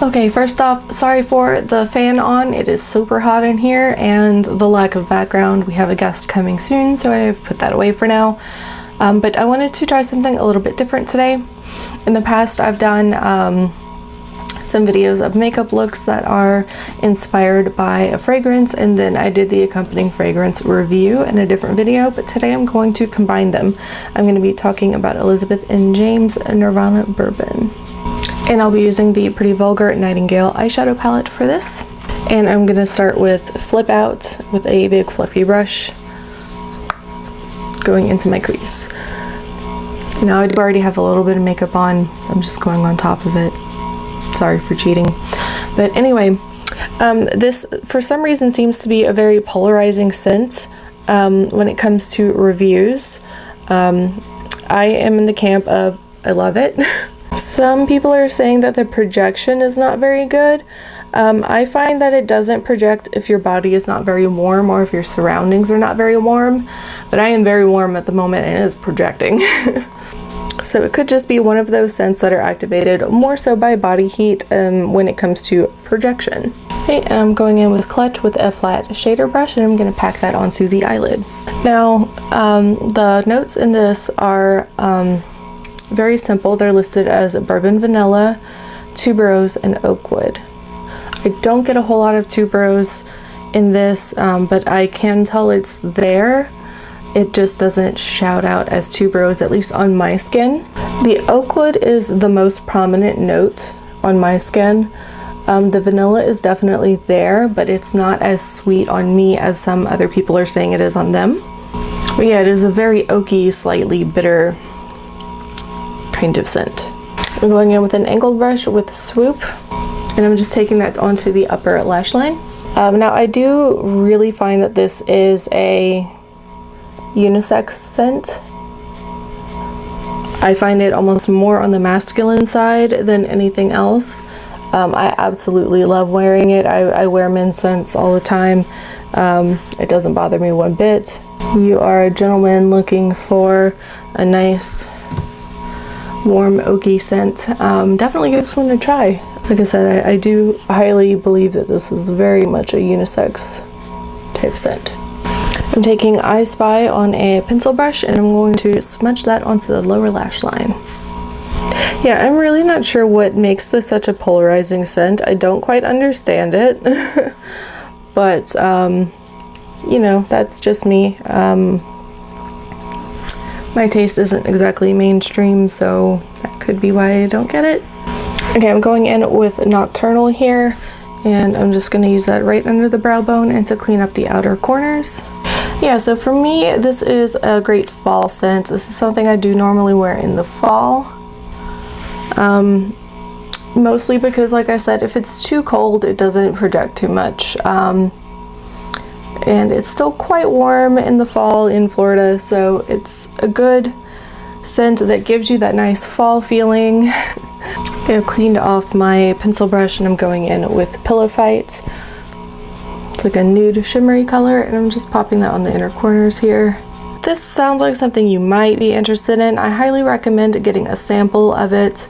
Okay, first off, sorry for the fan on. It is super hot in here and the lack of background. We have a guest coming soon, so I've put that away for now. But I wanted to try something a little bit different today. In the past, I've done some videos of makeup looks that are inspired by a fragrance, and then I did the accompanying fragrance review in a different video, but today I'm going to combine them. I'm going to be talking about Elizabeth and James Nirvana Bourbon. And I'll be using the Pretty Vulgar Nightingale eyeshadow palette for this. And I'm going to start with Flip Out with a big fluffy brush going into my crease. Now I do already have a little bit of makeup on. I'm just going on top of it. Sorry for cheating. But anyway, this for some reason seems to be a very polarizing scent when it comes to reviews. I am in the camp of I love it. Some people are saying that the projection is not very good. I find that it doesn't project if your body is not very warm or if your surroundings are not very warm, but I am very warm at the moment and it is projecting. So it could just be one of those scents that are activated more so by body heat when it comes to projection. Okay, and I'm going in with Clutch with a flat shader brush, and I'm going to pack that onto the eyelid. Now, the notes in this are very simple. They're listed as bourbon vanilla, tuberose, and oak wood. I don't get a whole lot of tuberose in this, but I can tell it's there. It just doesn't shout out as tuberose, at least on my skin. The oak wood is the most prominent note on my skin. The vanilla is definitely there, but it's not as sweet on me as some other people are saying it is on them. But yeah, it is a very oaky, slightly bitter kind of scent. I'm going in with an angled brush with Swoop, and I'm just taking that onto the upper lash line. Now I do really find that this is a unisex scent. I find it almost more on the masculine side than anything else. I absolutely love wearing it. I wear men's scents all the time. It doesn't bother me one bit. You are a gentleman looking for a nice warm oaky scent. Definitely give this one a try. Like I said, I do highly believe that this is very much a unisex type scent. I'm taking I Spy on a pencil brush, and I'm going to smudge that onto the lower lash line. Yeah, I'm really not sure what makes this such a polarizing scent. I don't quite understand it. But, you know, that's just me. My taste isn't exactly mainstream, so that could be why I don't get it. Okay, I'm going in with Nocturnal here, and I'm just going to use that right under the brow bone and to clean up the outer corners. Yeah, so for me, this is a great fall scent. This is something I do normally wear in the fall. Mostly because, like I said, if it's too cold, it doesn't project too much. And it's still quite warm in the fall in Florida, so it's a good scent that gives you that nice fall feeling. I've cleaned off my pencil brush, and I'm going in with Pillow Fight. It's like a nude shimmery color, and I'm just popping that on the inner corners here. This sounds like something you might be interested in. I highly recommend getting a sample of it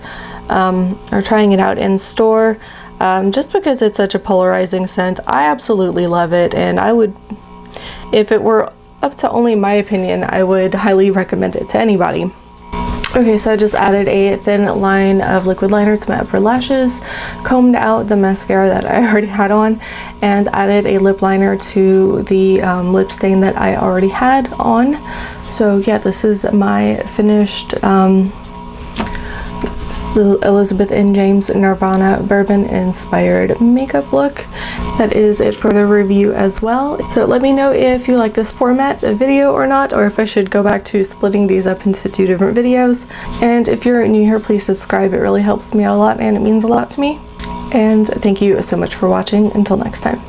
or trying it out in store, just because it's such a polarizing scent. I absolutely love it, and I would, if it were up to only my opinion, I would highly recommend it to anybody. Okay, so I just added a thin line of liquid liner to my upper lashes, combed out the mascara that I already had on, and added a lip liner to the lip stain that I already had on. So yeah, this is my finished the Elizabeth and James Nirvana Bourbon inspired makeup look. That is it for the review as well. So let me know if you like this format of video or not, or if I should go back to splitting these up into 2 different videos. And if you're new here, please subscribe. It really helps me out a lot and it means a lot to me. And thank you so much for watching. Until next time.